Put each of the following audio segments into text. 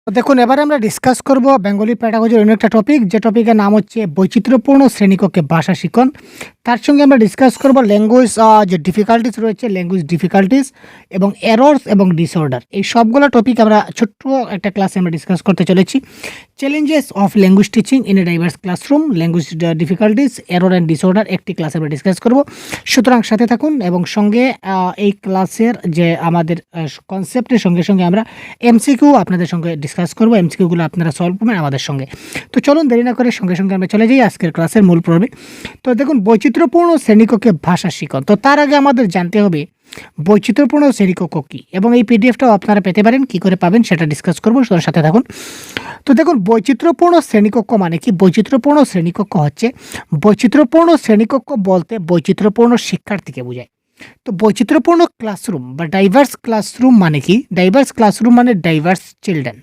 তো দেখুন এবারে আমরা ডিসকাস করব বেঙ্গলি প্যাডাগজির অন্য একটা টপিক, যে টপিকের নাম হচ্ছে বৈচিত্র্যপূর্ণ শ্রেণীকক্ষে ভাষা শিখন। তার সঙ্গে আমরা ডিসকাস করব ল্যাঙ্গুয়েজ, যে ডিফিকাল্টিস রয়েছে, ল্যাঙ্গুয়েজ ডিফিকাল্টিস এবং এরর্স এবং ডিসঅর্ডার। এই সবগুলো টপিক আমরা ছোট্ট একটা ক্লাসে আমরা ডিসকাস করতে চলেছি। Challenges of language teaching in a diverse classroom, language difficulties, error and disorder একটি ক্লাসে আমরা ডিসকাস করব। সুতরাং সাথে থাকুন এবং সঙ্গে এই ক্লাসের যে আমাদের কনসেপ্টের সঙ্গে সঙ্গে আমরা এমসিকিউ আপনাদের সঙ্গে ডিসকাস করব। এমসিকিউগুলো আপনারা সলভ করবেন আমাদের সঙ্গে। তো চলুন দেরি না করে সঙ্গে সঙ্গে আমরা চলে যাই আজকের ক্লাসের মূল পর্বে। তো দেখুন বৈচিত্র্যপূর্ণ শ্রেণীকক্ষে ভাষা শিখন। তো তার আগে আমাদের জানতে হবে বৈচিত্র্যপূর্ণ শ্রেণীকক্ষ কী, এবং এই পিডিএফটাও আপনারা পেতে পারেন। কী করে পাবেন সেটা ডিসকাস করবো, তার সাথে থাকুন। তো দেখুন বৈচিত্র্যপূর্ণ শ্রেণীকক্ষ মানে কি? বৈচিত্র্যপূর্ণ শ্রেণীকক্ষ হচ্ছে, বৈচিত্র্যপূর্ণ শ্রেণীকক্ষ বলতে বৈচিত্র্যপূর্ণ শিক্ষার্থীকে বোঝায়। তো বৈচিত্র্যপূর্ণ ক্লাসরুম বা ডাইভার্স ক্লাসরুম মানে কি? ডাইভার্স ক্লাসরুম মানে ডাইভার্স চিলড্রেন।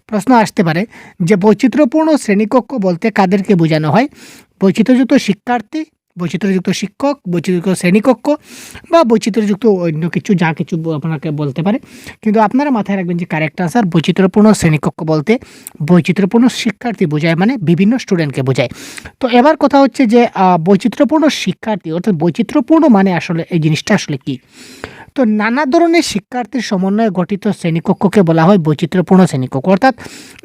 প্রশ্ন আসতে পারে যে বৈচিত্র্যপূর্ণ শ্রেণীকক্ষ বলতে কাদেরকে বোঝানো হয়? বৈচিত্র্যযুক্ত শিক্ষার্থী, বৈচিত্র্যযুক্ত শিক্ষক, বৈচিত্র্যযুক্ত শ্রেণীকক্ষ বা বৈচিত্র্যযুক্ত অন্য কিছু, যা কিছু আপনাকে বলতে পারে। কিন্তু আপনারা মাথায় রাখবেন যে কারেক্ট আনসার বৈচিত্র্যপূর্ণ শ্রেণীকক্ষ বলতে বৈচিত্র্যপূর্ণ শিক্ষার্থী বোঝায়, মানে বিভিন্ন স্টুডেন্টকে বোঝায়। তো এবার কথা হচ্ছে যে বৈচিত্র্যপূর্ণ শিক্ষার্থী অর্থাৎ বৈচিত্র্যপূর্ণ মানে আসলে এই জিনিসটা আসলে কী? তো নানা ধরনের শিক্ষার্থীর সমন্বয়ে গঠিত শ্রেণীকক্ষকে বলা হয় বৈচিত্র্যপূর্ণ শ্রেণীকক্ষ। অর্থাৎ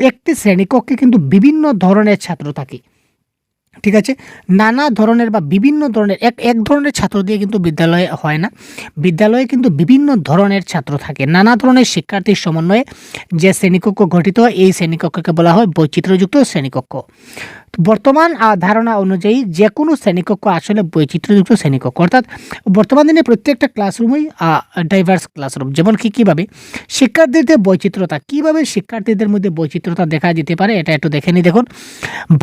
একটি শ্রেণীকক্ষে কিন্তু বিভিন্ন ধরনের ছাত্র থাকে, ঠিক আছে? নানা ধরনের বা বিভিন্ন ধরনের, এক ধরনের ছাত্র দিয়ে কিন্তু বিদ্যালয়ে হয় না। বিদ্যালয়ে কিন্তু বিভিন্ন ধরনের ছাত্র থাকে। নানা ধরনের শিক্ষার্থীর সমন্বয়ে যে শ্রেণীকক্ষ গঠিত হয় এই শ্রেণীকক্ষকে বলা হয় বৈচিত্র্যযুক্ত শ্রেণীকক্ষ। বর্তমান ধারণা অনুযায়ী যে কোনো শ্রেণীকক্ষ আসলে বৈচিত্র্যযুক্ত শ্রেণীকক্ষ। অর্থাৎ বর্তমান দিনে প্রত্যেকটা ক্লাসরুমই ডাইভার্স ক্লাসরুম। যেমন কীভাবে শিক্ষার্থীদের বৈচিত্র্যতা, কীভাবে শিক্ষার্থীদের মধ্যে বৈচিত্র্যতা দেখা যেতে পারে এটা একটু দেখে নিই। দেখুন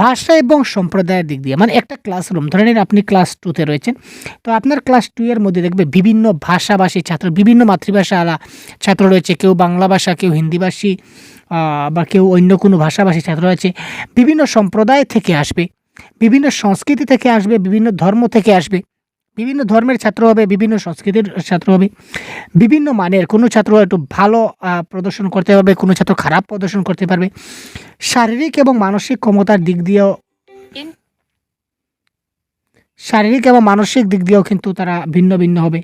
ভাষা এবং সম্প্রদায়ের দিক দিয়ে, মানে একটা ক্লাসরুম ধরে নিন আপনি ক্লাস 2-তে রয়েছেন, তো আপনার ক্লাস 2 এর মধ্যে দেখবে বিভিন্ন ভাষাভাষী ছাত্র, বিভিন্ন মাতৃভাষা আলা ছাত্র রয়েছে। কেউ বাংলা ভাষা, কেউ হিন্দিভাষী বা কেউ অন্য কোনো ভাষাভাষী ছাত্র আছে। বিভিন্ন সম্প্রদায় থেকে আসবে, বিভিন্ন সংস্কৃতি থেকে আসবে, বিভিন্ন ধর্ম থেকে আসবে। বিভিন্ন ধর্মের ছাত্র হবে, বিভিন্ন সংস্কৃতির ছাত্র হবে, বিভিন্ন মানের। কোনো ছাত্র একটু ভালো প্রদর্শন করতে পারবে, কোনো ছাত্র খারাপ প্রদর্শন করতে পারবে। শারীরিক এবং মানসিক ক্ষমতার দিক দিয়েও, শারীরিক এবং মানসিক দিক দিয়েও কিন্তু তারা ভিন্ন ভিন্ন হবে।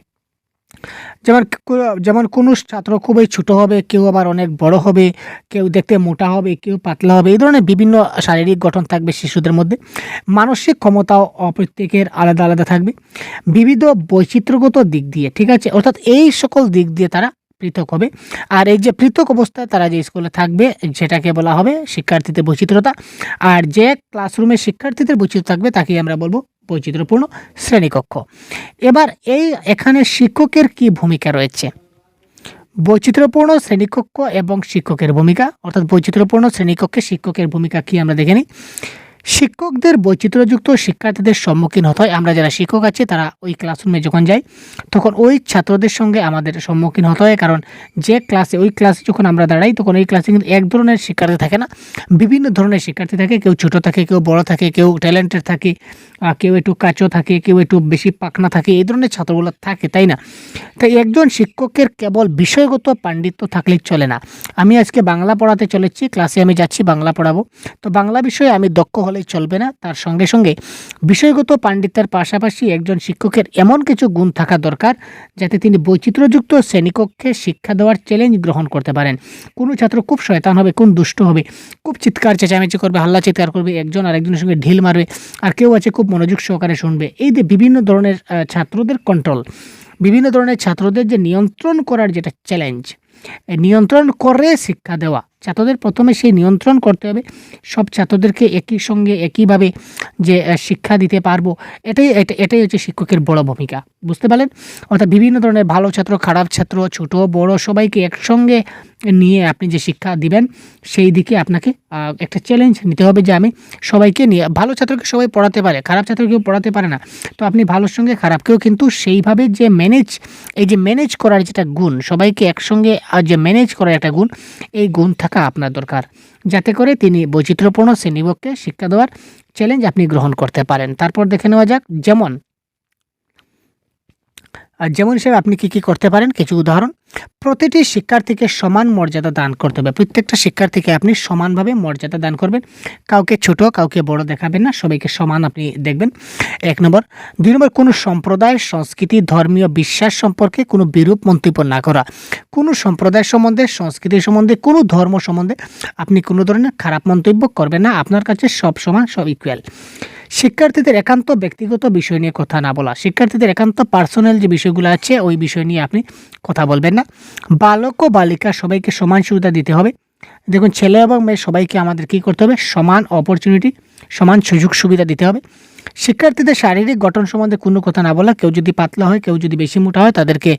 যেমন কোনো ছাত্র খুবই ছোট হবে, কেউ আবার অনেক বড় হবে, কেউ দেখতে মোটা হবে, কেউ পাতলা হবে। এই ধরনের বিভিন্ন শারীরিক গঠন থাকবে শিশুদের মধ্যে। মানসিক ক্ষমতাও প্রত্যেকের আলাদা আলাদা থাকবে বিবিধ বৈচিত্র্যগত দিক দিয়ে, ঠিক আছে? অর্থাৎ এই সকল দিক দিয়ে তারা পৃথক হবে। আর এই যে পৃথক অবস্থায় তারা যে স্কুলে থাকবে সেটাকে বলা হবে শিক্ষার্থীদের বৈচিত্র্যতা। আর যে ক্লাসরুমে শিক্ষার্থীদের বৈচিত্র্য থাকবে তাকেই আমরা বলবো বৈচিত্র্যপূর্ণ শ্রেণীকক্ষ। এবার এখানে শিক্ষকের কি ভূমিকা রয়েছে? বৈচিত্র্যপূর্ণ শ্রেণীকক্ষ এবং শিক্ষকের ভূমিকা, অর্থাৎ বৈচিত্র্যপূর্ণ শ্রেণীকক্ষে শিক্ষকের ভূমিকা কি আমরা দেখে নিই। শিক্ষকদের বৈচিত্র্যযুক্ত শিক্ষার্থীদের সম্মুখীন হতে হয়। আমরা যারা শিক্ষক আছি তারা ওই ক্লাসরুমে যখন যাই তখন ওই ছাত্রদের সঙ্গে আমাদের সম্মুখীন হতে হয়। কারণ যে ক্লাসে, ওই ক্লাসে যখন আমরা দাঁড়াই তখন ওই ক্লাসে কিন্তু এক ধরনের শিক্ষার্থী থাকে না, বিভিন্ন ধরনের শিক্ষার্থী থাকে। কেউ ছোট থাকে, কেউ বড় থাকে, কেউ ট্যালেন্টেড থাকে, কেউ একটু কাঁচো থাকে, কেউ একটু বেশি পাকনা থাকে। এই ধরনের ছাত্রগুলো থাকে, তাই না? তাই একজন শিক্ষকের কেবল বিষয়গত পাণ্ডিত্য থাকলেই চলে না। আমি আজকে বাংলা পড়াতে চলেছি, ক্লাসে আমি যাচ্ছি বাংলা পড়াবো, তো বাংলা বিষয়ে আমি দক্ষ হলেই চলবে না। তার সঙ্গে সঙ্গে বিষয়গত পাণ্ডিত্যের পাশাপাশি একজন শিক্ষকের এমন কিছু গুণ থাকা দরকার যাতে তিনি বৈচিত্র্যযুক্ত শ্রেণীকক্ষে শিক্ষা দেওয়ার চ্যালেঞ্জ গ্রহণ করতে পারেন। কোনো ছাত্র খুব শয়তান হবে, কোন দুষ্ট হবে, খুব চিৎকার চেঁচামেচি করবে, হাল্লা চিৎকার করবে, একজন আরেকজনের সঙ্গে ঢিল মারবে, আর কেউ আছে খুব মনোযোগ সহকারে শুনবে। এই যে বিভিন্ন ধরনের ছাত্রদের কন্ট্রোল, বিভিন্ন ধরনের ছাত্রদের যে নিয়ন্ত্রণ করার যেটা চ্যালেঞ্জ, নিয়ন্ত্রণ করে শিক্ষা দেওয়া, ছাত্রদের প্রথমে সেই নিয়ন্ত্রণ করতে হবে। সব ছাত্রদেরকে একই সঙ্গে একইভাবে যে শিক্ষা দিতে পারবো, এটাই হচ্ছে শিক্ষকের বড় ভূমিকা। বুঝতে পারলেন? অর্থাৎ বিভিন্ন ধরনের ভালো ছাত্র, খারাপ ছাত্র, ছোট বড় সবাইকে একসঙ্গে নিয়ে আপনি যে শিক্ষা দিবেন সেই দিকে আপনাকে একটা চ্যালেঞ্জ নিতে হবে যে আমি সবাইকে নিয়ে, ভালো ছাত্রকে সবাই পড়াতে পারে, খারাপ ছাত্রকে কেউ পড়াতে পারে না। তো আপনি ভালোর সঙ্গে খারাপকেও কিন্তু সেইভাবে যে ম্যানেজ করার যেটা গুণ, সবাইকে একসঙ্গে যে ম্যানেজ করার একটা গুণ, এই গুণ থাকা আপনার দরকার, যাতে করে তিনি বৈচিত্র্যপূর্ণ শ্রেণীকক্ষে শিক্ষা দেওয়ার চ্যালেঞ্জ আপনি গ্রহণ করতে পারেন। তারপর দেখে নেওয়া যাক, যেমন যেমন হিসেবে আপনি কি করতে পারেন, কিছু উদাহরণ। প্রতিটি শিক্ষার্থীকে সমান মর্যাদা দান করতে হবে। প্রত্যেকটা শিক্ষার্থীকে আপনি সমানভাবে মর্যাদা দান করবেন। কাউকে ছোট, কাউকে বড় দেখাবেন না, সবাইকে সমান আপনি দেখবেন, ১ নম্বর। ২ নম্বর, কোনো সম্প্রদায়, সংস্কৃতি, ধর্মীয় বিশ্বাস সম্পর্কে কোনো বিরূপ মন্তব্য না করা। কোনো সম্প্রদায় সম্বন্ধে, সংস্কৃতি সম্বন্ধে, কোনো ধর্ম সম্বন্ধে আপনি কোনো ধরনের খারাপ মন্তব্য করবেন না। আপনার কাছে সব সমান, সব ইকুয়াল। শিক্ষার্থীদের একান্ত ব্যক্তিগত বিষয় নিয়ে কথা না বলা। শিক্ষার্থীদের একান্ত পার্সোনাল যে বিষয়গুলো আছে ওই বিষয় নিয়ে আপনি কথা বলবেন না। বালক ও বালিকা সবাইকে সমান সুবিধা দিতে হবে। দেখুন, ছেলে এবং মেয়ে সবাইকে আমাদের কী করতে হবে, সমান অপরচুনিটি, সমান সুযোগ সুবিধা দিতে হবে। শিক্ষার্থীদের শারীরিক গঠন সম্বন্ধে কোনো কথা না বলা। কেউ যদি পাতলা হয়, কেউ যদি বেশি মোটা হয়, তাদেরকে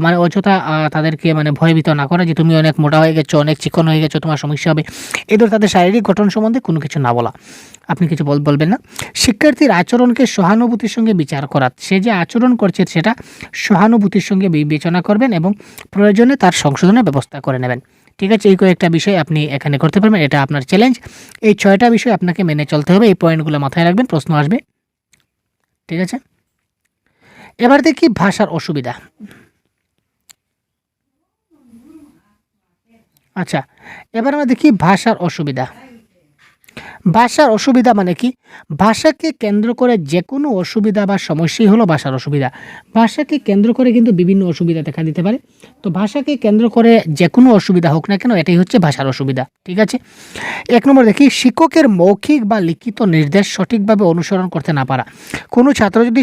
মানে অযথা তাদেরকে মানে ভয়ভীত না করা যে তুমি অনেক মোটা হয়ে গেছো, অনেক চিকন হয়ে গেছো, তোমার সমস্যা হবে। এই ধর তাদের শারীরিক গঠন সম্বন্ধে কোনো কিছু না বলা, আপনি কিছু বলবেন না। শিক্ষার্থীর আচরণকে সহানুভূতির সঙ্গে বিচার করা। সে যে আচরণ করছে সেটা সহানুভূতির সঙ্গে বিবেচনা করবেন এবং প্রয়োজনে তার সংশোধনের ব্যবস্থা করে নেবেন। ঠিক আছে, এই কয়েকটা বিষয় আপনি এখানে করতে পারবেন, এটা আপনার চ্যালেঞ্জ। এই 6টা বিষয় আপনাকে মেনে চলতে হবে। এই পয়েন্টগুলো মাথায় রাখবেন, প্রশ্ন আসবে। ঠিক আছে, এবার দেখি ভাষার অসুবিধা। আচ্ছা, এবার আমরা দেখি ভাষার অসুবিধা। ভাষার অসুবিধা মানে কি? ভাষাকে কেন্দ্র করে যে কোনো অসুবিধা বা সমস্যাই হলো ভাষার অসুবিধা। ভাষাকে কেন্দ্র করে কিন্তু বিভিন্ন অসুবিধা দেখা দিতে পারে। তো ভাষাকে কেন্দ্র করে যে কোনো অসুবিধা হোক না কেন, এটাই হচ্ছে ভাষার অসুবিধা। ঠিক আছে, ১ নম্বর দেখি, শিক্ষকের মৌখিক বা লিখিত নির্দেশ সঠিকভাবে অনুসরণ করতে না পারা। কোনো ছাত্র যদি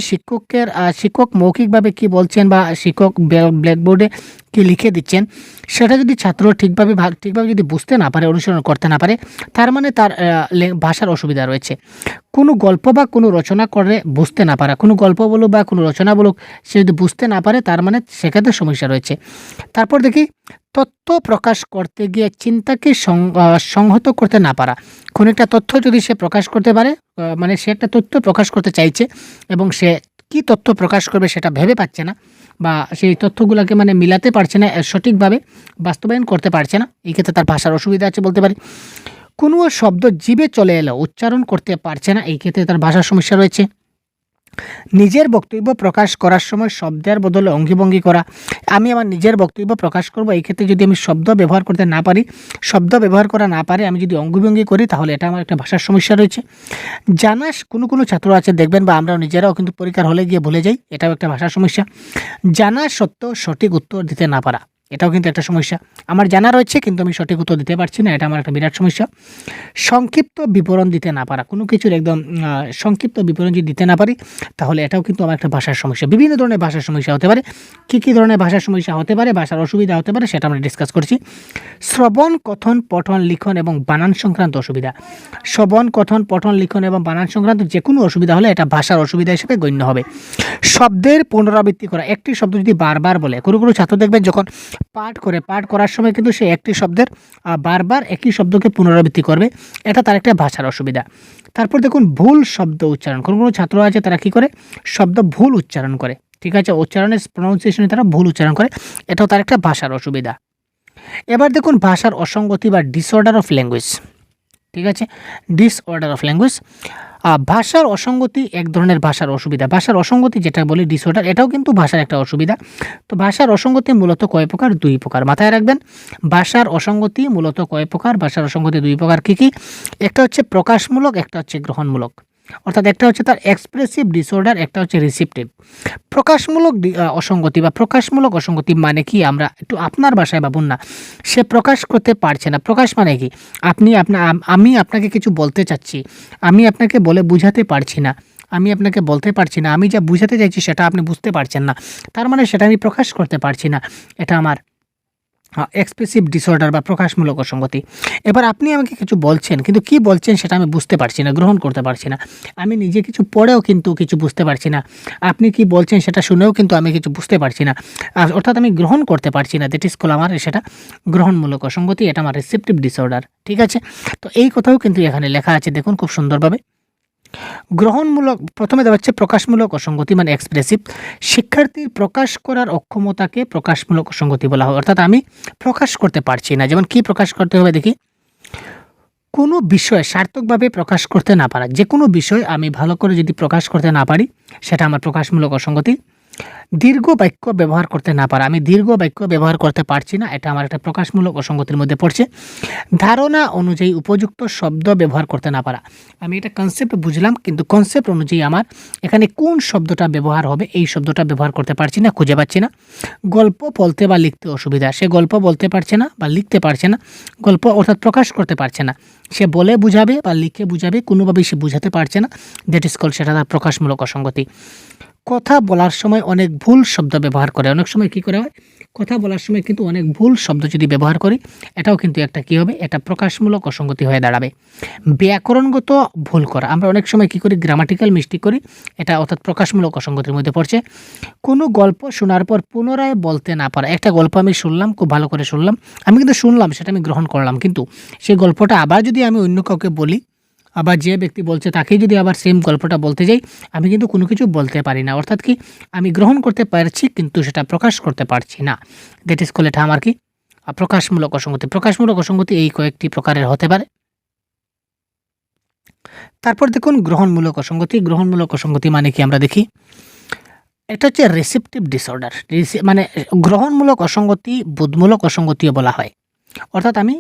শিক্ষক মৌখিকভাবে কি বলছেন বা শিক্ষক ব্ল্যাকবোর্ডে কি লিখে দিচ্ছেন, সেটা যদি ছাত্র ঠিকভাবে যদি বুঝতে না পারে, অনুসরণ করতে না পারে, তার মানে তার ভাষার অসুবিধা রয়েছে। কোনো গল্প বা কোনো রচনা করে বুঝতে না পারা, কোনো গল্প বলুক বা কোনো রচনা বলুক, সে যদি বুঝতে না পারে, তার মানে সেক্ষেত্রে সমস্যা রয়েছে। তারপর দেখি, তথ্য প্রকাশ করতে গিয়ে চিন্তাকে সংহত করতে না পারা। কোনো একটা তথ্য যদি সে প্রকাশ করতে পারে, মানে সে একটা তথ্য প্রকাশ করতে চাইছে এবং সে কি তথ্য প্রকাশ করবে সেটা ভেবে পাচ্ছে না, বা সেই তথ্যগুলোকে মানে মিলাতে পারছে না, সঠিকভাবে বাস্তবায়ন করতে পারছে না, এই ক্ষেত্রে তার ভাষার অসুবিধা আছে বলতে পারি। কোনো শব্দ জিভে চলে এলো উচ্চারণ করতে পারছে না, এই ক্ষেত্রে তার ভাষার সমস্যা রয়েছে। নিজের বক্তব্য প্রকাশ করার সময় শব্দের বদলে অঙ্গিভঙ্গি করা। আমি আমার নিজের বক্তব্য প্রকাশ করব, এই ক্ষেত্রে যদি আমি শব্দ ব্যবহার করতে না পারি, শব্দ ব্যবহার করা না পারি, আমি যদি অঙ্গিভঙ্গি করি, তাহলে এটা আমার একটা ভাষার সমস্যা রয়েছে। কোনো ছাত্র আছে দেখবেন, বা আমরাও নিজেরাও কিন্তু পরীক্ষার হলে গিয়ে ভুলে যাই, এটাও একটা ভাষার সমস্যা। জানা সত্ত্বেও সঠিক উত্তর দিতে না পারা, এটাও কিন্তু একটা সমস্যা। আমার জানা রয়েছে কিন্তু আমি সঠিক উত্তর দিতে পারছি না, এটা আমার একটা বিরাট সমস্যা। সংক্ষিপ্ত বিবরণ দিতে না পারা, কোনো কিছুর একদম সংক্ষিপ্ত বিবরণ যদি দিতে না পারি, তাহলে এটাও কিন্তু আমার একটা ভাষার সমস্যা। বিভিন্ন ধরনের ভাষার সমস্যা হতে পারে। কী ধরনের ভাষার সমস্যা হতে পারে, ভাষার অসুবিধা হতে পারে, সেটা আমরা ডিসকাস করছি। শ্রবণ, কথন, পঠন, লিখন এবং বানান সংক্রান্ত অসুবিধা। শ্রবণ, কথন, পঠন, লিখন এবং বানান সংক্রান্ত যে কোনো অসুবিধা হলে এটা ভাষার অসুবিধা হিসেবে গণ্য হবে। শব্দের পুনরাবৃত্তি করা, একটি শব্দ যদি বারবার বলে, কোনো ছাত্র দেখবেন যখন পাঠ করার সময় কিন্তু সে একটি শব্দের বারবার একই শব্দকে পুনরাবৃত্তি করবে, এটা তার একটা ভাষার অসুবিধা। তারপর দেখুন, ভুল শব্দ উচ্চারণ। কোনো ছাত্র আছে তারা কি করে, শব্দ ভুল উচ্চারণ করে। ঠিক আছে, উচ্চারণের প্রনাউন্সিয়েশনে তারা ভুল উচ্চারণ করে, এটাও তার একটা ভাষার অসুবিধা। এবার দেখুন, ভাষার অসঙ্গতি বা ডিসঅর্ডার অফ ল্যাঙ্গুয়েজ। ঠিক আছে, ডিসঅর্ডার অফ ল্যাঙ্গুয়েজ। ভাষার অসঙ্গতি এক ধরনের ভাষার অসুবিধা। ভাষার অসঙ্গতি যেটা বলি ডিসঅর্ডার, এটাও কিন্তু ভাষার একটা অসুবিধা। তো ভাষার অসঙ্গতি মূলত কয় প্রকার? 2 প্রকার, মাথায় রাখবেন। ভাষার অসঙ্গতি মূলত কয় প্রকার? ভাষার অসঙ্গতি 2 প্রকার। কী? একটা হচ্ছে প্রকাশমূলক, একটা হচ্ছে গ্রহণমূলক। অর্থাৎ একটা হচ্ছে তার এক্সপ্রেসিভ ডিসঅর্ডার, একটা হচ্ছে রিসিপটিভ। প্রকাশমূলক অসঙ্গতি বা প্রকাশমূলক অসঙ্গতি মানে কি, আমরা একটু আপনার ভাষায় ভাবুন না। সে প্রকাশ করতে পারছে না। প্রকাশ মানে কি, আমি আপনাকে কিছু বলতে চাচ্ছি, আমি আপনাকে বলে বুঝাতে পারছি না, আমি আপনাকে বলতে পারছি না, আমি যা বুঝাতে চাইছি সেটা আপনি বুঝতে পারছেন না, তার মানে সেটা আমি প্রকাশ করতে পারছি না, এটা আমার এক্সপ্রেসিভ ডিসঅর্ডার বা প্রকাশমূলক অসঙ্গতি। এবার আপনি আমাকে কিছু বলছেন, কিন্তু কি বলছেন সেটা আমি বুঝতে পারছি না, গ্রহণ করতে পারছি না। আমি নিজে কিছু পড়েও কিন্তু কিছু বুঝতে পারছি না, আপনি কি বলছেন সেটা শুনেও কিন্তু আমি কিছু বুঝতে পারছি না, অর্থাৎ আমি গ্রহণ করতে পারছি না। দ্যাট ইজ কল আমার সেটা গ্রহণমূলক অসঙ্গতি, এটা আমার রিসেপটিভ ডিসঅর্ডার। ঠিক আছে, তো এই কথাও কিন্তু এখানে লেখা আছে, দেখুন খুব সুন্দরভাবে। গ্রহণমূলক, প্রথমে দেওয়া হচ্ছে প্রকাশমূলক অসঙ্গতি মানে এক্সপ্রেসিভ। শিক্ষার্থীর প্রকাশ করার অক্ষমতাকে প্রকাশমূলক অসঙ্গতি বলা হয়। অর্থাৎ আমি প্রকাশ করতে পারছি না। যেমন কি প্রকাশ করতে হবে দেখি, কোনো বিষয় সার্থকভাবে প্রকাশ করতে না পারা। যে কোনো বিষয় আমি ভালো করে যদি প্রকাশ করতে না পারি, সেটা আমার প্রকাশমূলক অসঙ্গতি। দীর্ঘ বাক্য ব্যবহার করতে না পারা, আমি দীর্ঘ বাক্য ব্যবহার করতে পারছি না, এটা আমার একটা প্রকাশমূলক অসঙ্গতির মধ্যে পড়ছে। ধারণা অনুযায়ী উপযুক্ত শব্দ ব্যবহার করতে না পারা, আমি এটা কনসেপ্ট বুঝলাম কিন্তু কনসেপ্ট অনুযায়ী আমার এখানে কোন শব্দটা ব্যবহার হবে এই শব্দটা ব্যবহার করতে পারছি না, খুঁজে পাচ্ছি না। গল্প বলতে বা লিখতে অসুবিধা, সে গল্প বলতে পারছে না বা লিখতে পারছে না, গল্প অর্থাৎ প্রকাশ করতে পারছে না, সে বলে বুঝাবে বা লিখে বুঝাবে, কোনোভাবেই সে বুঝাতে পারছে না, দ্যাট ইজ কল, সেটা তার প্রকাশমূলক অসঙ্গতি। কথা বলার সময় অনেক ভুল শব্দ ব্যবহার করে, অনেক সময় কি করে হয়, কথা বলার সময় কিন্তু অনেক ভুল শব্দ যদি ব্যবহার করি এটাও কিন্তু একটা কি হবে, এটা প্রকাশমূলক অসঙ্গতি হয়ে দাঁড়াবে। ব্যাকরণগত ভুল করা, আমরা অনেক সময় কি করি, গ্রামাটিক্যাল মিস্টেক করি, এটা অর্থাৎ প্রকাশমূলক অসঙ্গতির মধ্যে পড়ছে। কোনো গল্প শোনার পর পুনরায় বলতে না পারা, একটা গল্প আমি শুনলাম, খুব ভালো করে শুনলাম, আমি কিন্তু শুনলাম, সেটা আমি গ্রহণ করলাম, কিন্তু সেই গল্পটা আবার যদি আমি অন্য কাউকে বলি, আবার যে ব্যক্তি বলছে তাকেই যদি আবার সেম গল্পটা বলতে যাই, আমি কিন্তু কোনো কিছু বলতে পারি না, অর্থাৎ কি আমি গ্রহণ করতে পারছি কিন্তু সেটা প্রকাশ করতে পারছি না, দ্যাট ইজ কল, এটা আমার কি প্রকাশমূলক অসঙ্গতি। প্রকাশমূলক অসঙ্গতি এই কয়েকটি প্রকারের হতে পারে। তারপর দেখুন গ্রহণমূলক অসঙ্গতি। গ্রহণমূলক অসঙ্গতি মানে কি, আমরা দেখি এটা হচ্ছে রিসেপটিভ ডিসঅর্ডার, মানে গ্রহণমূলক অসঙ্গতি বোধমূলক অসঙ্গতিও বলা হয়, অর্থাৎ আমি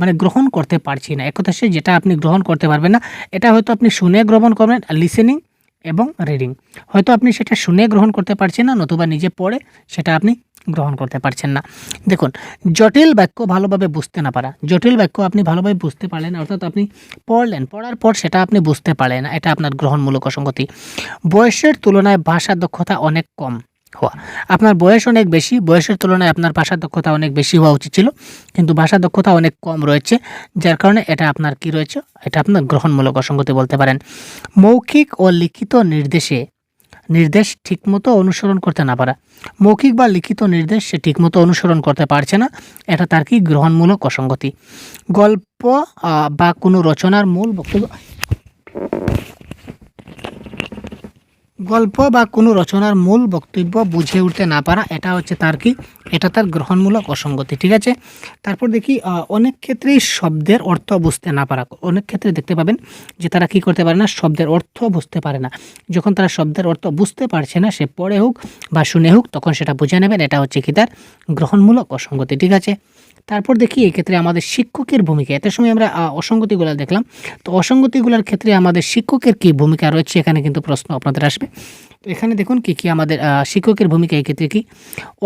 মানে গ্রহণ করতে পারছি না, এক কথা সে যেটা আপনি গ্রহণ করতে পারবেন না, এটা হয়তো আপনি শুনে গ্রহণ করবেন, লিসেনিং এবং রিডিং, হয়তো আপনি সেটা শুনে গ্রহণ করতে পারছেন না, নতুবা নিজে পড়ে সেটা আপনি গ্রহণ করতে পারছেন না। দেখুন জটিল বাক্য ভালোভাবে বুঝতে না পারা, জটিল বাক্য আপনি ভালোভাবে বুঝতে পারলেন, অর্থাৎ আপনি পড়লেন, পড়ার পর সেটা আপনি বুঝতে পারলেন না, এটা আপনার গ্রহণমূলক অসঙ্গতি। বয়সের তুলনায় ভাষা দক্ষতা অনেক কম হওয়া, আপনার বয়স অনেক বেশি, বয়সের তুলনায় আপনার ভাষা দক্ষতা অনেক বেশি হওয়া উচিত ছিল, কিন্তু ভাষা দক্ষতা অনেক কম রয়েছে, যার কারণে এটা আপনার কি রয়েছে, এটা আপনার গ্রহণমূলক অসঙ্গতি বলতে পারেন। মৌখিক ও লিখিত নির্দেশ ঠিকমতো অনুসরণ করতে না পারা, মৌখিক বা লিখিত নির্দেশ সে ঠিকমতো অনুসরণ করতে পারছে না, এটা তার কি গ্রহণমূলক অসঙ্গতি। গল্প বা কোনো রচনার মূল বক্তব্য, গল্প বা কোনো রচনার মূল বক্তব্য বুঝে উঠতে না পারা, এটা হচ্ছে তার কি, এটা তার গ্রহণমূলক অসঙ্গতি, ঠিক আছে। তারপর দেখি অনেক ক্ষেত্রেই শব্দের অর্থ বুঝতে না পারা, অনেক ক্ষেত্রে দেখতে পাবেন যে তারা কি করতে পারে না, শব্দের অর্থ বুঝতে পারে না, যখন তারা শব্দের অর্থ বুঝতে পারছে না, সে পড়ে হোক বা শুনে হোক তখন সেটা বুঝে নেবেন, এটা হচ্ছে কি তার গ্রহণমূলক অসঙ্গতি, ঠিক আছে। তারপর দেখি এক্ষেত্রে আমাদের শিক্ষকের ভূমিকা, এত সময় আমরা অসঙ্গতিগুলো দেখলাম, তো অসঙ্গতিগুলোর ক্ষেত্রে আমাদের শিক্ষকের কি ভূমিকা রয়েছে, এখানে কিন্তু প্রশ্ন আপনাদের আসবে। তো এখানে দেখুন কি কি আমাদের শিক্ষকের ভূমিকা এই ক্ষেত্রে কি,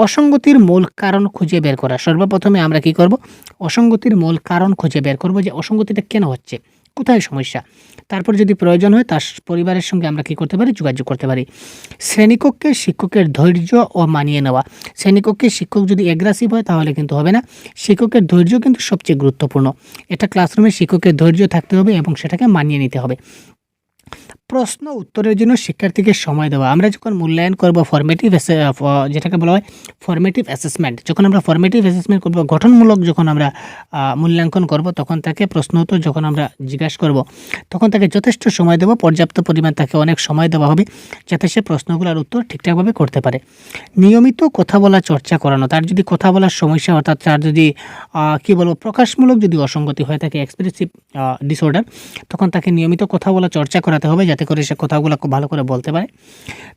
অসঙ্গতির মূল কারণ খুঁজে বের করা, সর্বপ্রথমে আমরা কি করব, অসঙ্গতির মূল কারণ খুঁজে বের করব, যে অসঙ্গতিটা কেন হচ্ছে, কোথায় সমস্যা, তারপর যদি প্রয়োজন হয় তার পরিবারের সঙ্গে আমরা কি করতে পারি, যোগাযোগ করতে পারি। শ্রেণীকক্ষে শিক্ষকের ধৈর্য ও মানিয়ে নেওয়া, শ্রেণীকক্ষে শিক্ষক যদি অ্যাগ্রেসিভ হয় তাহলে কিন্তু হবে না, শিক্ষকের ধৈর্য কিন্তু সবচেয়ে গুরুত্বপূর্ণ, এটা ক্লাসরুমে শিক্ষকের ধৈর্য থাকতে হবে এবং সেটাকে মানিয়ে নিতে হবে। প্রশ্ন উত্তরের জন্য শিক্ষার্থীকে সময় দেওয়া, আমরা যখন মূল্যায়ন করব ফরমেটিভ, যেটাকে বলা হয় ফরমেটিভ অ্যাসেসমেন্ট, যখন আমরা ফরমেটিভ অ্যাসেসমেন্ট করব, গঠনমূলক যখন আমরা মূল্যাঙ্কন করব, তখন তাকে প্রশ্ন উত্তর যখন আমরা জিজ্ঞাসা করব তখন তাকে যথেষ্ট সময় দেব, পর্যাপ্ত পরিমাণ তাকে অনেক সময় দেওয়া হবে যাতে সে প্রশ্নগুলোর উত্তর ঠিকঠাকভাবে করতে পারে। নিয়মিত কথা বলা চর্চা করানো, তার যদি কথা বলার সমস্যা, অর্থাৎ তার যদি কী বলবো প্রকাশমূলক যদি অসঙ্গতি হয়ে থাকে, এক্সপ্রেসিভ ডিসঅর্ডার, তখন তাকে নিয়মিত কথা বলা চর্চা করাতে হবে যাতে করে সে কথাগুলো খুব ভালো করে বলতে পারে।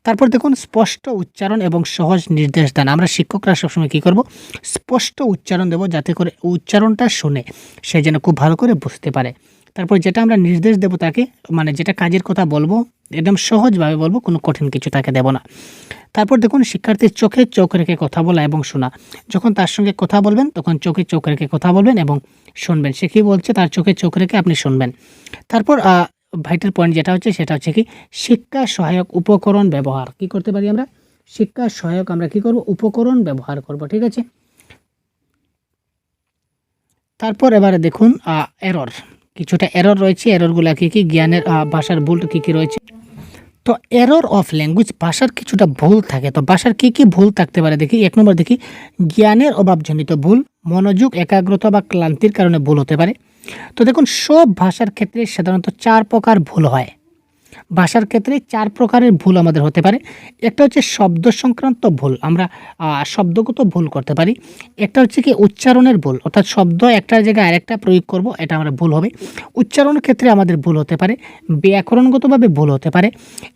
তারপর দেখুন স্পষ্ট উচ্চারণ এবং সহজ নির্দেশ দান, আমরা শিক্ষকরা সবসময় কী করব, স্পষ্ট উচ্চারণ দেব যাতে করে উচ্চারণটা শুনে সে যেন খুব ভালো করে বুঝতে পারে। তারপর যেটা আমরা নির্দেশ দেব তাকে, মানে যেটা কাজের কথা বলবো একদম সহজভাবে বলবো, কোনো কঠিন কিছু তাকে দেব না। তারপর দেখুন শিক্ষার্থীর চোখে চোখ রেখে কথা বলা এবং শোনা, যখন তার সঙ্গে কথা বলবেন তখন চোখে চোখ রেখে কথা বলবেন এবং শুনবেন, সে কী বলছে তার চোখে চোখ রেখে আপনি শুনবেন। তারপর ভাইটাল পয়েন্ট যেটা হচ্ছে সেটা হচ্ছে কি, শিক্ষা সহায়ক উপকরণ ব্যবহার, কি করতে পারি আমরা, শিক্ষা সহায়ক আমরা কি করব, উপকরণ ব্যবহার করব, ঠিক আছে। তারপর এবারে দেখুন এরর, কিছুটা এরর রয়েছে, এররগুলো কি কি, জ্ঞানের ভাষার ভুল কি কি রয়েছে। তো এরর অফ ল্যাঙ্গুয়েজ, ভাষার কিছুটা ভুল থাকে, তো ভাষার কী কী ভুল থাকতে পারে দেখি। এক নম্বর দেখি জ্ঞানের অভাবজনিত ভুল, মনোযোগ একাগ্রতা বা ক্লান্তির কারণে ভুল হতে পারে। তো দেখুন সব ভাষার ক্ষেত্রে সাধারণত 4 প্রকার ভুল হয়, ভাষার ক্ষেত্রে 4 প্রকারের ভুল আমাদের হতে পারে। একটা হচ্ছে শব্দ সংক্রান্ত ভুল, আমরা শব্দগত ভুল করতে পারি। একটা হচ্ছে কি উচ্চারণের ভুল, অর্থাৎ শব্দ একটার জায়গায় আরেকটা প্রয়োগ করব, এটা আমরা ভুল হবে। উচ্চারণের ক্ষেত্রে আমাদের ভুল হতে পারে, ব্যাকরণগতভাবে ভুল হতে পারে,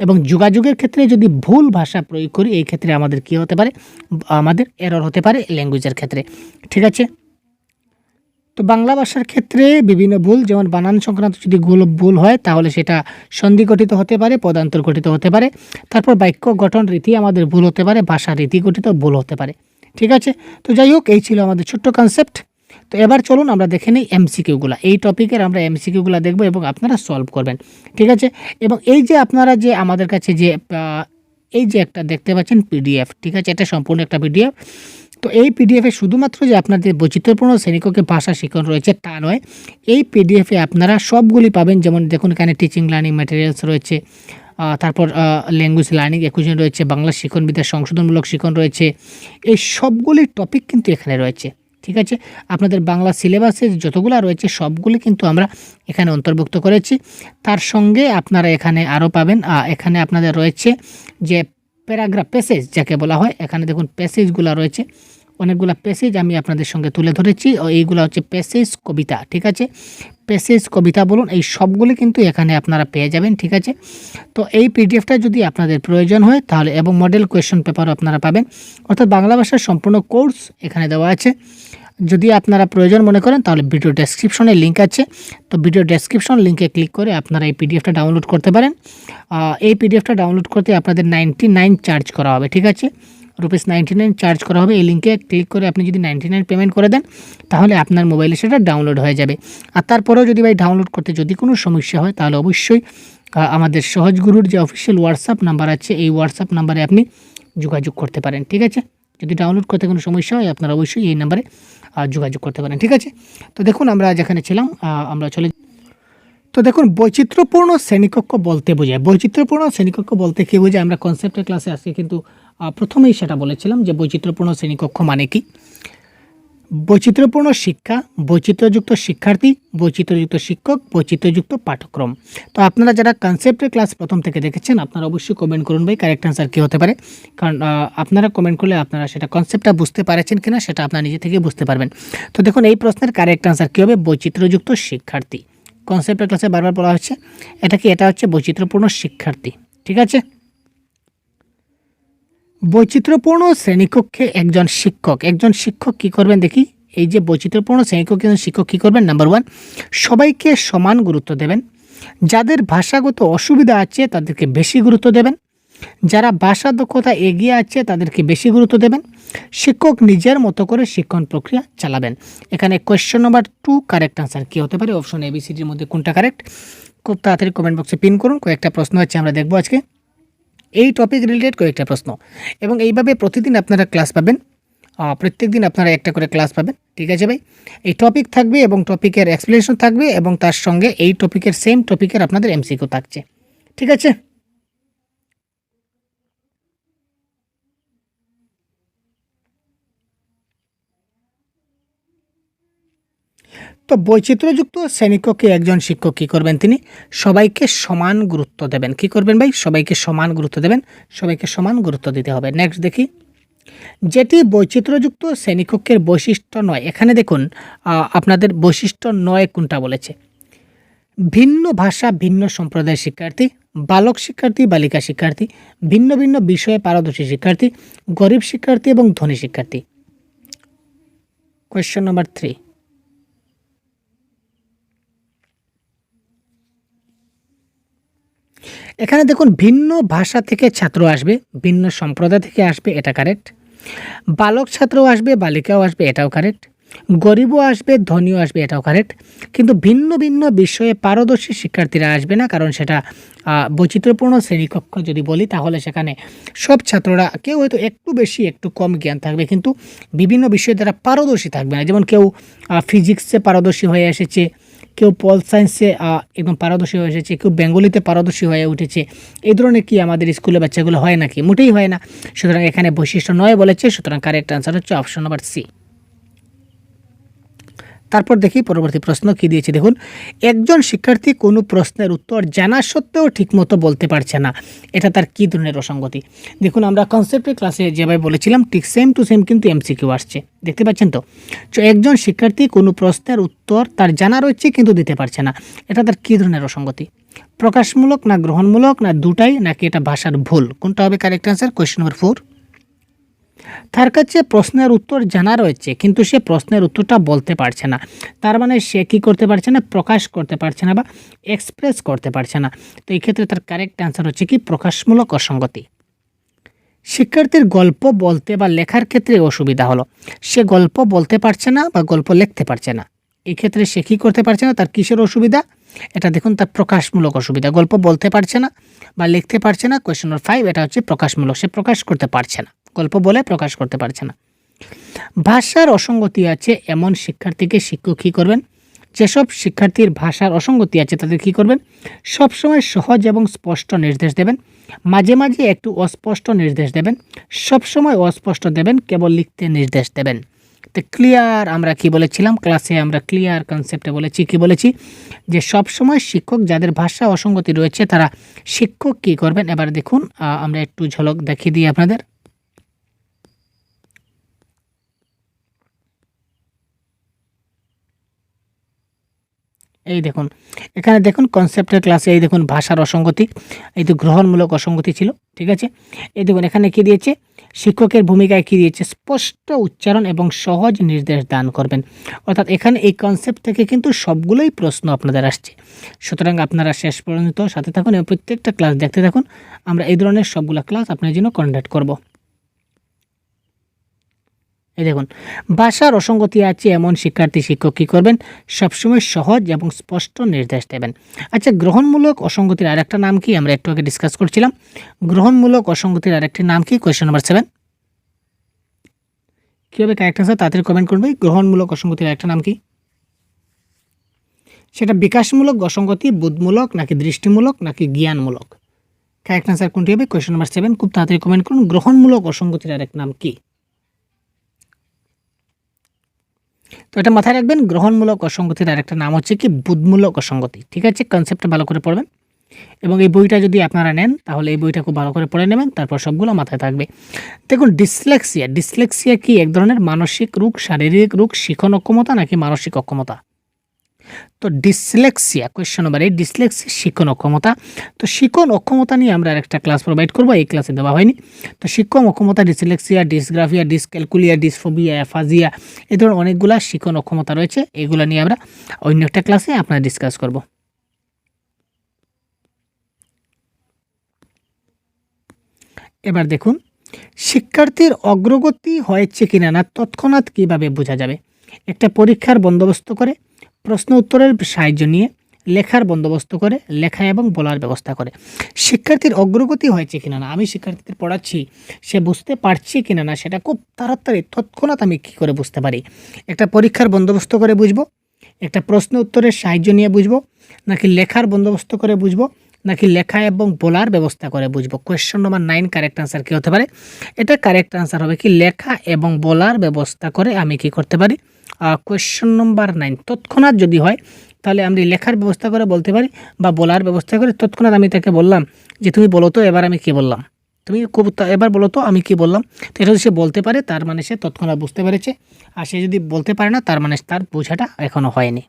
এবং যোগাযোগের ক্ষেত্রে যদি ভুল ভাষা প্রয়োগ করি এই ক্ষেত্রে আমাদের কী হতে পারে, আমাদের এরর হতে পারে ল্যাঙ্গুয়েজের ক্ষেত্রে। ঠিক আছে, তো বাংলা ভাষার ক্ষেত্রে বিভিন্ন ভুল, যেমন বানান সংক্রান্ত যদি ভুল হয় তাহলে সেটা সন্ধি গঠিত হতে পারে, পদান্তর গঠিত হতে পারে। তারপর বাক্য গঠন রীতি আমাদের ভুল হতে পারে, ভাষা রীতি গঠিত ভুল হতে পারে। ঠিক আছে, তো যাই হোক, এই ছিল আমাদের ছোট্ট কনসেপ্ট। তো এবার চলুন আমরা দেখে নিই এমসিকিউগুলো। এই টপিকের আমরা এমসিকিউগুলো দেখব এবং আপনারা সলভ করবেন। ঠিক আছে, এবং এই যে আপনারা যে আমাদের কাছে যে এই যে একটা দেখতে পাচ্ছেন পিডিএফ, ঠিক আছে, এটা সম্পূর্ণ একটা পিডিএফ। তো এই পিডিএফে শুধুমাত্র যে আপনাদের বৈচিত্র্যপূর্ণ শ্রেণীকক্ষে ভাষা শিক্ষণ রয়েছে তা নয়, এই পিডিএফে আপনারা সবগুলি পাবেন। যেমন দেখুন এখানে টিচিং লার্নিং ম্যাটেরিয়ালস রয়েছে, তারপর ল্যাঙ্গুয়েজ লার্নিং একুশন রয়েছে, বাংলা শিক্ষণবিদ্যা সংশোধনমূলক শিক্ষণ রয়েছে। এই সবগুলি টপিক কিন্তু এখানে রয়েছে। ঠিক আছে, আপনাদের বাংলা সিলেবাসে যতগুলো রয়েছে সবগুলি কিন্তু আমরা এখানে অন্তর্ভুক্ত করেছি। তার সঙ্গে আপনারা এখানে আরও পাবেন, এখানে আপনাদের রয়েছে যে প্যারাগ্রাফ, প্যাসেজ যাকে বলা হয়। এখানে দেখুন প্যাসেজগুলো রয়েছে, অনেকগুলো প্যাসেজ আমি আপনাদের সঙ্গে তুলে ধরেছি। এইগুলো হচ্ছে প্যাসেজ কবিতা। ঠিক আছে, প্যাসেজ কবিতা বলুন, এই সবগুলি কিন্তু এখানে আপনারা পেয়ে যাবেন। ঠিক আছে, তো এই পিডিএফটা যদি আপনাদের প্রয়োজন হয় তাহলে, এবং মডেল কোয়েশ্চন পেপারও আপনারা পাবেন, অর্থাৎ বাংলা ভাষার সম্পূর্ণ কোর্স এখানে দেওয়া আছে। যদি আপনারা প্রয়োজন মনে করেন তাহলে ভিডিও ডেসক্রিপশনে লিঙ্ক আছে, তো ভিডিও ডেসক্রিপশন লিঙ্কে ক্লিক করে আপনারা এই পিডিএফটা ডাউনলোড করতে পারেন। এই পিডিএফটা ডাউনলোড করতে আপনাদের 99 চার্জ করা হবে। ঠিক আছে, ₹99 চার্জ করা হবে। এই লিঙ্কে ক্লিক করে আপনি যদি 99 পেমেন্ট করে দেন তাহলে আপনার মোবাইলে সেটা ডাউনলোড হয়ে যাবে। আর তারপরেও যদি ভাই ডাউনলোড করতে যদি কোনো সমস্যা হয় তাহলে অবশ্যই আমাদের সহজগুরুর যে অফিসিয়াল হোয়াটসঅ্যাপ নাম্বার আছে এই হোয়াটসঅ্যাপ নাম্বারে আপনি যোগাযোগ করতে পারেন। ঠিক আছে, যদি ডাউনলোড করতে কোনো সমস্যা হয় আপনারা অবশ্যই এই নাম্বারে যোগাযোগ করতে পারেন। ঠিক আছে, তো দেখুন আমরা যেখানে ছিলাম আমরা চলে। তো দেখুন বৈচিত্র্যপূর্ণ শ্রেণীকক্ষ বলতে বোঝায়, বৈচিত্র্যপূর্ণ শ্রেণীকক্ষ বলতে কী বোঝায়, আমরা কনসেপ্টের ক্লাসে আজকে কিন্তু প্রথমেই সেটা বলেছিলাম যে বৈচিত্র্যপূর্ণ শ্রেণীকক্ষ মানে কি। বৈচিত্র্যপূর্ণ শিক্ষা, বৈচিত্র্যযুক্ত শিক্ষার্থী, বৈচিত্র্যযুক্ত শিক্ষক, বৈচিত্র্যযুক্ত পাঠ্যক্রম। তো আপনারা যারা কনসেপ্টের ক্লাস প্রথম থেকে দেখেছেন আপনারা অবশ্যই কমেন্ট করুন ভাই কারেক্ট অ্যান্সার কী হতে পারে, কারণ আপনারা কমেন্ট করলে আপনারা সেটা কনসেপ্টটা বুঝতে পারছেন কিনা সেটা আপনারা নিজে থেকে বুঝতে পারবেন। তো দেখুন এই প্রশ্নের কারেক্ট অ্যান্সার কী হবে, বৈচিত্র্যযুক্ত শিক্ষার্থী। কনসেপ্টের ক্লাসে বারবার বলা হচ্ছে এটা কি, এটা হচ্ছে বৈচিত্র্যপূর্ণ শিক্ষার্থী। ঠিক আছে, বৈচিত্র্যপূর্ণ শ্রেণীকক্ষে একজন শিক্ষক কী করবেন দেখি। এই যে বৈচিত্র্যপূর্ণ শ্রেণীকক্ষে একজন শিক্ষক কী করবেন, নাম্বার 1 সবাইকে সমান গুরুত্ব দেবেন। যাদের ভাষাগত অসুবিধা আছে তাদেরকে বেশি গুরুত্ব দেবেন। যারা ভাষা দক্ষতা এগিয়ে আছে তাদেরকে বেশি গুরুত্ব দেবেন। শিক্ষক নিজের মতো করে শিক্ষণ প্রক্রিয়া চালাবেন। এখানে কোয়েশ্চেন নাম্বার 2 কারেক্ট আনসার কী হতে পারে, অপশন ABCDর মধ্যে কোনটা কারেক্ট, খুব তাড়াতাড়ি কমেন্ট বক্সে পিন করুন। কয়েকটা প্রশ্ন আছে আমরা দেখব আজকে, এই টপিক রিলেটেড কয়েকটা প্রশ্ন, এবং এইভাবে প্রতিদিন আপনারা ক্লাস পাবেন, প্রত্যেক দিন আপনারা একটা করে ক্লাস পাবেন। ঠিক আছে ভাই, এই টপিক থাকবে এবং টপিকের এক্সপ্লেনেশন থাকবে এবং তার সঙ্গে এই টপিকের সেম টপিকের আপনাদের MCQ থাকছে। ঠিক আছে, তো বৈচিত্র্যযুক্ত শ্রেণীকক্ষে একজন শিক্ষক কী করবেন, তিনি সবাইকে সমান গুরুত্ব দেবেন। কী করবেন ভাই, সবাইকে সমান গুরুত্ব দেবেন, সবাইকে সমান গুরুত্ব দিতে হবে। নেক্সট দেখি, যেটি বৈচিত্র্যযুক্ত শ্রেণীকক্ষের বৈশিষ্ট্য নয়। এখানে দেখুন আপনাদের বৈশিষ্ট্য নয় কোনটা বলেছে, ভিন্ন ভাষা ভিন্ন সম্প্রদায়ের শিক্ষার্থী, বালক শিক্ষার্থী বালিকা শিক্ষার্থী, ভিন্ন ভিন্ন বিষয়ে পারদর্শী শিক্ষার্থী, গরিব শিক্ষার্থী এবং ধনী শিক্ষার্থী। কোয়েশ্চেন নাম্বার 3, এখানে দেখুন ভিন্ন ভাষা থেকে ছাত্র আসবে, ভিন্ন সম্প্রদায় থেকে আসবে, এটা কারেক্ট। বালক ছাত্রও আসবে, বালিকাও আসবে, এটাও কারেক্ট। গরিবও আসবে, ধনীও আসবে, এটাও কারেক্ট। কিন্তু ভিন্ন ভিন্ন বিষয়ে পারদর্শী শিক্ষার্থীরা আসবে না, কারণ সেটা বৈচিত্র্যপূর্ণ শ্রেণীকক্ষ যদি বলি তাহলে সেখানে সব ছাত্ররা কেউ হয়তো একটু বেশি একটু কম জ্ঞান থাকবে কিন্তু বিভিন্ন বিষয়ে তারা পারদর্শী থাকবে না। যেমন কেউ ফিজিক্সে পারদর্শী হয়ে এসেছে, কেউ পল সায়েন্সে একদম পারদর্শী হয়ে এসেছে, কেউ বেঙ্গলিতে পারদর্শী হয়ে উঠেছে। এই ধরনের কি আমাদের স্কুলে বাচ্চাগুলো হয় নাকি? মোটেই হয় না। সুতরাং এখানে বৈশিষ্ট্য নয় বলেছে, সুতরাং কারেক্ট আনসার হচ্ছে অপশন নাম্বার C। তারপর দেখি পরবর্তী প্রশ্ন কী দিয়েছে দেখুন, একজন শিক্ষার্থী কোনো প্রশ্নের উত্তর জানা সত্ত্বেও ঠিকমতো বলতে পারছে না, এটা তার কী ধরনের অসঙ্গতি। দেখুন আমরা কনসেপ্টের ক্লাসে যেভাবে বলেছিলাম ঠিক সেম টু সেম কিন্তু এমসিকিউ আসছে, দেখতে পাচ্ছেন তো। একজন শিক্ষার্থী কোনো প্রশ্নের উত্তর তার জানা রয়েছে কিন্তু দিতে পারছে না, এটা তার কী ধরনের অসঙ্গতি। প্রকাশমূলক না গ্রহণমূলক না দুটাই, নাকি এটা ভাষার ভুল, কোনটা হবে কারেক্ট অ্যান্সার? Question number 4। তার কাছে প্রশ্নের উত্তর জানা রয়েছে কিন্তু সে প্রশ্নের উত্তরটা বলতে পারছে না, তার মানে সে কী করতে পারছে না? প্রকাশ করতে পারছে না বা এক্সপ্রেস করতে পারছে না। তো এই ক্ষেত্রে তার কারেক্ট অ্যান্সার হচ্ছে কি প্রকাশমূলক অসঙ্গতি। শিক্ষার্থীর গল্প বলতে বা লেখার ক্ষেত্রে অসুবিধা হলো, সে গল্প বলতে পারছে না বা গল্প লিখতে পারছে না, এই ক্ষেত্রে সে কী করতে পারছে না? তার কিসের অসুবিধা? এটা দেখুন তার প্রকাশমূলক অসুবিধা, গল্প বলতে পারছে না বা লিখতে পারছে না। কোয়েশ্চেন নম্বর 5 এটা হচ্ছে প্রকাশমূলক, সে প্রকাশ করতে পারছে না, গল্প বলে প্রকাশ করতে পারছে না। ভাষার অসঙ্গতি আছে এমন শিক্ষার্থীকে শিক্ষক কী করবেন? যেসব শিক্ষার্থীর ভাষার অসঙ্গতি আছে তাদের কী করবেন? সবসময় সহজ এবং স্পষ্ট নির্দেশ দেবেন, মাঝে মাঝে একটু অস্পষ্ট নির্দেশ দেবেন, সবসময় অস্পষ্ট দেবেন, কেবল লিখতে নির্দেশ দেবেন। তো ক্লিয়ার আমরা কি বলেছিলাম ক্লাসে? আমরা ক্লিয়ার কনসেপ্টে বলেছি, কি বলেছি? যে সবসময় শিক্ষক যাদের ভাষা অসঙ্গতি রয়েছে তারা শিক্ষক কী করবেন। এবার দেখুন আমরা একটু ঝলক দেখিয়ে দিই আপনাদের। এই দেখুন এখানে দেখুন কনসেপ্টের ক্লাসে এই দেখুন ভাষার অসঙ্গতি, এই তো গ্রহণমূলক অসঙ্গতি ছিল, ঠিক আছে। এই দেখুন এখানে কী দিয়েছে? শিক্ষকের ভূমিকায় কী দিয়েছে? স্পষ্ট উচ্চারণ এবং সহজ নির্দেশ দান করবেন। অর্থাৎ এখানে এই কনসেপ্ট থেকে কিন্তু সবগুলোই প্রশ্ন আপনাদের আসছে, সুতরাং আপনারা শেষ পর্যন্ত সাথে থাকুন এবং প্রত্যেকটা ক্লাস দেখতে থাকুন। আমরা এই ধরনের সবগুলো ক্লাস আপনার জন্য কন্ডাক্ট করব। এই দেখুন ভাষার অসঙ্গতি আছে এমন শিক্ষার্থী শিক্ষক কী করবেন? সবসময় সহজ এবং স্পষ্ট নির্দেশ দেবেন। আচ্ছা, গ্রহণমূলক অসঙ্গতির আরেকটা নাম কি? আমরা একটু আগে ডিসকাস করছিলাম। গ্রহণমূলক অসঙ্গতির আরেকটি নাম কি? Question number 7। কী হবে কারেক্ট আনসার? তাড়াতাড়ি কমেন্ট করবে। গ্রহণমূলক অসঙ্গতির আরেকটা নাম কি? সেটা বিকাশমূলক অসঙ্গতি, বোধমূলক নাকি দৃষ্টিমূলক নাকি জ্ঞানমূলক? কারেক্ট আনসার কোনটি হবে? Question number 7। খুব তাড়াতাড়ি কমেন্ট করুন। গ্রহণমূলক অসঙ্গতির আরেক নাম কি? তো এটা মাথায় রাখবেন, গ্রহণমূলক অসঙ্গতির আরেকটা নাম হচ্ছে কি? বোধমূলক অসঙ্গতি, ঠিক আছে। কনসেপ্টটা ভালো করে পড়বেন এবং এই বইটা যদি আপনারা নেন তাহলে এই বইটা খুব ভালো করে পড়ে নেবেন, তারপর সবগুলো মাথায় থাকবে। দেখুন ডিসলেক্সিয়া কি এক ধরনের মানসিক রোগ, শারীরিক রোগ, শিখন অক্ষমতা নাকি মানসিক অক্ষমতা? তো ডিসলেক্সিয়া কোয়েশ্চন নম্বর 8, ডিসলেক্সিয়া শিখন অক্ষমতা। তো শিখন অক্ষমতা নিয়ে আমরা আরেকটা ক্লাস প্রোভাইড করবো, এই ক্লাসে দেওয়া হয়নি। তো শিখন অক্ষমতা, ডিসলেক্সিয়া, ডিসগ্রাফিয়া, ডিসক্যালকুলিয়া, ডিসফোবিয়া, অ্যাফাজিয়া, এই ধরনের অনেকগুলা শিখন অক্ষমতা রয়েছে, এগুলো নিয়ে আমরা অন্য একটা ক্লাসে আপনারা ডিসকাস করব। এবার দেখুন শিক্ষার্থীর অগ্রগতি হয়েছে কিনা না তৎক্ষণাৎ কীভাবে বোঝা যাবে? একটা পরীক্ষার বন্দোবস্ত করে, প্রশ্ন উত্তরের সাহায্য নিয়ে, লেখার বন্দোবস্ত করে, লেখা এবং বলার ব্যবস্থা করে। শিক্ষার্থীর অগ্রগতি হয়েছে কিনা না, আমি শিক্ষার্থীদের পড়াচ্ছি, সে বুঝতে পারছে কিনা না, সেটা খুব তাড়াতাড়ি তৎক্ষণাৎ আমি কী করে বুঝতে পারি? একটা পরীক্ষার বন্দোবস্ত করে বুঝবো, একটা প্রশ্ন উত্তরের সাহায্য নিয়ে বুঝবো, নাকি লেখার বন্দোবস্ত করে বুঝবো, নাকি লেখা এবং বলার ব্যবস্থা করে বুঝবো? কোয়েশ্চন নম্বর 9 কারেক্ট আনসার কী হতে পারে? এটা কারেক্ট আনসার হবে কি? লেখা এবং বলার ব্যবস্থা করে আমি কি করতে পারি? কোয়েশ্চন নম্বর 9 তৎক্ষণাৎ যদি হয় তাহলে আমি লেখার ব্যবস্থা করে বলতে পারি বা বলার ব্যবস্থা করে। তৎক্ষণাৎ আমি তাকে বললাম যে তুমি বলো তো এবার আমি কী বললাম, তুমি এবার বলো তো আমি কী বললাম। তো এটা যদি সে বলতে পারে তার মানে সে তৎক্ষণাৎ বুঝতে পেরেছে, আর সে যদি বলতে পারে না তার মানে তার বোঝাটা এখনও হয়নি।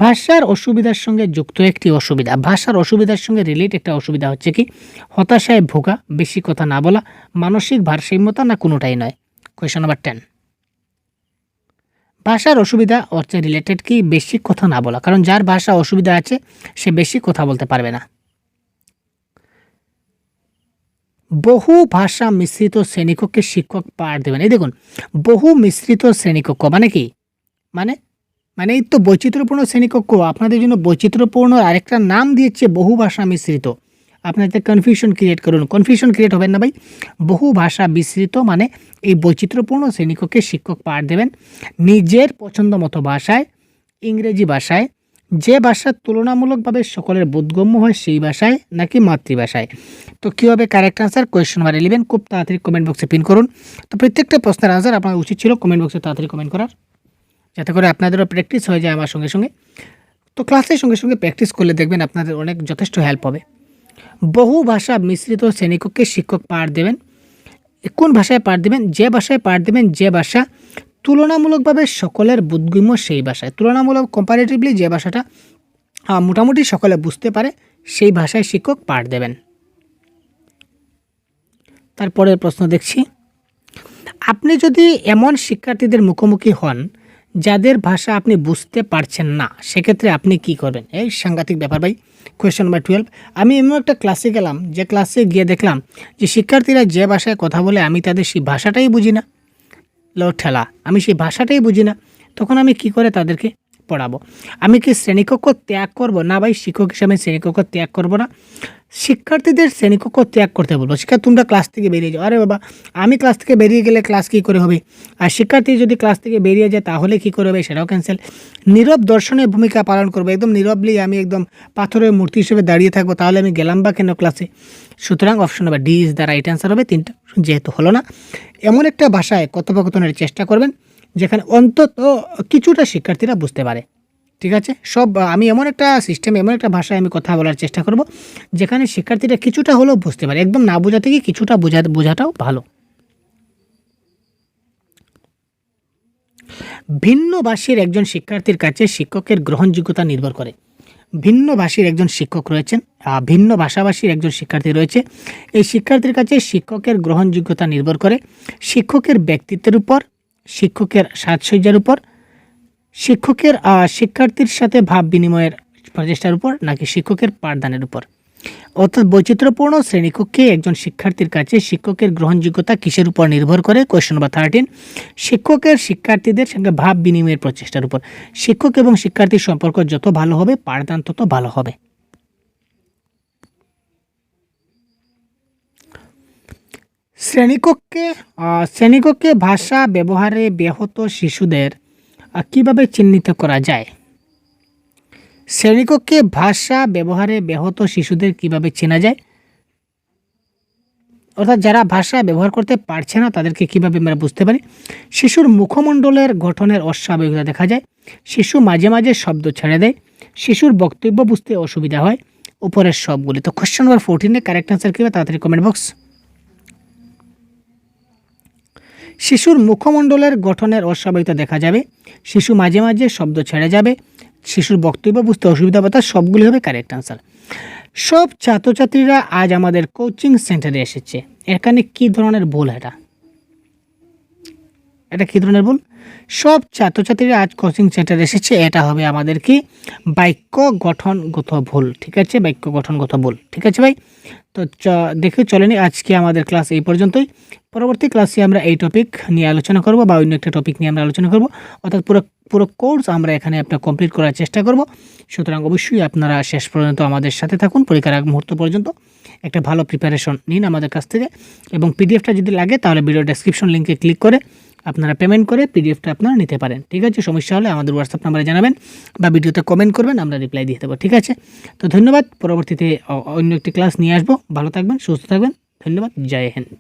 ভাষার অসুবিধার সঙ্গে যুক্ত একটি অসুবিধা, ভাষার অসুবিধার সঙ্গে রিলেট একটা অসুবিধা হচ্ছে কি? হতাশায় ভোগা, বেশি কথা না বলা, মানসিক ভারসাম্যতা না কোনোটাই নয়? Question number 10। ভাষার অসুবিধা হচ্ছে রিলেটেড কি? বেশি কথা না বলা, কারণ যার ভাষা অসুবিধা আছে সে বেশি কথা বলতে পারবে না। বহু ভাষা মিশ্রিত শ্রেণীকক্ষে শিক্ষক পাঠ দেবেন। এই দেখুন বহু মিশ্রিত শ্রেণীকক্ষ মানে কি? মানে মানে এই তো বৈচিত্র্যপূর্ণ শ্রেণীকক্ষ, আপনাদের জন্য বৈচিত্র্যপূর্ণ আরেকটা নাম দিয়েছে বহু ভাষা মিশ্রিত। আপনাদের কনফিউশন ক্রিয়েট করুন, কনফিউশন ক্রিয়েট হবেন না ভাই। বহু ভাষা মিশ্রিত মানে এই বৈচিত্র্যপূর্ণ শ্রেণীকক্ষে শিক্ষক পাঠ দেবেন নিজের পছন্দ মতো ভাষায়, ইংরেজি ভাষায়, যে ভাষা তুলনামূলকভাবে সকলের বোধগম্য হয় সেই ভাষায়, নাকি মাতৃভাষায়? তো কী হবে কারেক্ট আনসার? কোয়েশ্চন নাম্বার 11 খুব তাড়াতাড়ি কমেন্ট বক্সে পিন করুন। তো প্রত্যেকটা প্রশ্নের আনসার আপনার উচিত ছিল কমেন্ট বক্সে তাড়াতাড়ি কমেন্ট করার। যাতে করে আপনাদেরও প্র্যাকটিস হয়ে যায় আমার সঙ্গে সঙ্গে। তো ক্লাসের সঙ্গে সঙ্গে প্র্যাকটিস করলে দেখবেন আপনাদের অনেক যথেষ্ট হেল্প হবে। বহু ভাষা মিশ্রিত শ্রেণীকক্ষে শিক্ষক পাঠ দেবেন। কোন ভাষায় পাঠ দেবেন? যে ভাষায় পাঠ দেবেন, যে ভাষা তুলনামূলকভাবে সকলের বোধগম্য সেই ভাষায়, তুলনামূলক কম্পারেটিভলি যে ভাষাটা মোটামুটি সকলে বুঝতে পারে সেই ভাষায় শিক্ষক পাঠ দেবেন। তারপরের প্রশ্ন দেখছি, আপনি যদি এমন শিক্ষার্থীদের মুখোমুখি হন যাদের ভাষা আপনি বুঝতে পারছেন না, সেক্ষেত্রে আপনি কি করবেন? এই সাংঘাতিক ব্যাপার ভাই। কোয়েশ্চেন নাম্বার 12, আমি এমন একটা ক্লাসে গেলাম যে ক্লাসে গিয়ে দেখলাম যে শিক্ষার্থীরা যে ভাষায় কথা বলে আমি তাদের সেই ভাষাটাই বুঝি না। লো ঠেলা, আমি সেই ভাষাটাই বুঝি না। তখন আমি কি করে তাদেরকে পড়াবো? আমি কি শ্রেণীকক্ষ ত্যাগ করব? না ভাই, শিক্ষক হিসাবে শ্রেণীকক্ষ ত্যাগ করব না। শিক্ষার্থীদের শ্রেণীকক্ষ ত্যাগ করতে বলবো। তোমরা ক্লাস থেকে বেরিয়ে যাও। আরে বাবা, আমি ক্লাস থেকে বেরিয়ে গেলে ক্লাস কী করে হবে? আর শিক্ষার্থী যদি ক্লাস থেকে বেরিয়ে যায় তাহলে কী করে হবে? সেটাও ক্যান্সেল। নীরব দর্শনের ভূমিকা পালন করবো, একদম নীরবলি আমি একদম পাথরের মূর্তি হিসেবে দাঁড়িয়ে থাকবো, তাহলে আমি গেলাম বা কেন ক্লাসে? সুতরাং option number D is the right answer হবে। 3টা যেহেতু হলো না, এমন একটা ভাষায় কথোপকথনের চেষ্টা করবেন যেখানে অন্তত কিছুটা শিক্ষার্থীরা বুঝতে পারে। ঠিক আছে, আমি এমন একটা সিস্টেম, এমন একটা ভাষায় আমি কথা বলার চেষ্টা করব যেখানে শিক্ষার্থীরা কিছুটা হলেও বুঝতে পারে। একদম না বোঝাতে গিয়ে কিছুটা বোঝাটাও ভালো। ভিন্ন ভাষীর একজন শিক্ষার্থীর কাছে শিক্ষকের গ্রহণযোগ্যতা নির্ভর করে। ভিন্ন ভাষীর একজন শিক্ষক রয়েছেন, ভিন্ন ভাষাভাষীর একজন শিক্ষার্থী রয়েছে। এই শিক্ষার্থীর কাছে শিক্ষকের গ্রহণযোগ্যতা নির্ভর করে শিক্ষকের ব্যক্তিত্বের উপর, শিক্ষকের সাজসজ্জার উপর, শিক্ষকের শিক্ষার্থীর সাথে ভাব বিনিময়ের প্রচেষ্টার উপর, নাকি শিক্ষকের পাঠদানের উপর। অর্থাৎ বৈচিত্র্যপূর্ণ শ্রেণীকক্ষে একজন শিক্ষার্থীর কাছে শিক্ষকের গ্রহণযোগ্যতা কিসের উপর নির্ভর করে? কোয়েশ্চেন নাম্বার 13, শিক্ষকের শিক্ষার্থীদের সঙ্গে ভাব বিনিময়ের প্রচেষ্টার উপর। শিক্ষক এবং শিক্ষার্থীর সম্পর্ক যত ভালো হবে, পাঠদান তত ভালো হবে। শ্রেণীকক্ষে ভাষা ব্যবহারে ব্যাহত শিশুদের কিভাবে চিহ্নিত করা যায়? শ্রেণীকক্ষে ভাষা ব্যবহারে ব্যাহত শিশুদের কিভাবে চেনা যায়? অর্থাৎ যারা ভাষা ব্যবহার করতে পারছে না তাদেরকে কিভাবে আমরা বুঝতে পারি? শিশুর মুখমণ্ডলের গঠনের অস্বাভাবিকতা দেখা যায়, শিশু মাঝে মাঝে শব্দ ছেড়ে দেয়, শিশুর বক্তব্য বুঝতে অসুবিধা হয়। উপরের সবগুলি। তো কোশ্চেন নাম্বার 14 কারেক্ট অ্যান্সার কি হবে? তাড়াতাড়ি কমেন্ট বক্স। শিশুর মুখমণ্ডলের গঠনের অস্বাভাবিকতা দেখা যাবে, শিশু মাঝে মাঝে শব্দ ছেড়ে যাবে, শিশুর বক্তব্য বুঝতে অসুবিধা হবে। তার সবগুলি হবে কারেক্ট অ্যান্সার। সব ছাত্রছাত্রীরা আজ আমাদের কোচিং সেন্টারে এসেছে, এখানে কি ধরনের ভুল? এটা কি ধরনের ভুল? সব ছাত্রছাত্রীরা আজ কোচিং সেন্টারে এসেছে, এটা হবে আমাদের কি বাক্য গঠনগত ভুল। ঠিক আছে, বাক্য গঠনগত ভুল। ঠিক আছে ভাই, তো দেখে চলেনি আজকে আমাদের ক্লাস এই পর্যন্তই। পরবর্তী ক্লাসে আমরা এই টপিক নিয়ে আলোচনা করব বা অন্য একটা টপিক নিয়ে আমরা আলোচনা করব। অর্থাৎ পুরো কোর্স আমরা এখানে আপনার কমপ্লিট করার চেষ্টা করব। সুতরাং অবশ্যই আপনারা শেষ পর্যন্ত আমাদের সাথে থাকুন। পরীক্ষার আগ মুহূর্ত পর্যন্ত একটা ভালো প্রিপারেশন নিন আমাদের কাছ থেকে, এবং পিডিএফটা যদি লাগে তাহলে ভিডিও ডেসক্রিপশন লিঙ্কে ক্লিক করে আপনারা পেমেন্ট করে পিডিএফটা আপনারা নিতে পারেন। ঠিক আছে, সমস্যা হলে আমাদের হোয়াটসঅ্যাপ নাম্বারে জানাবেন বা ভিডিওতে কমেন্ট করবেন, আমরা রিপ্লাই দিয়ে দেবো। ঠিক আছে, তো ধন্যবাদ। পরবর্তীতে অন্য একটি ক্লাস নিয়ে আসবো। ভালো থাকবেন, সুস্থ থাকবেন। ধন্যবাদ। জয় হিন্দ।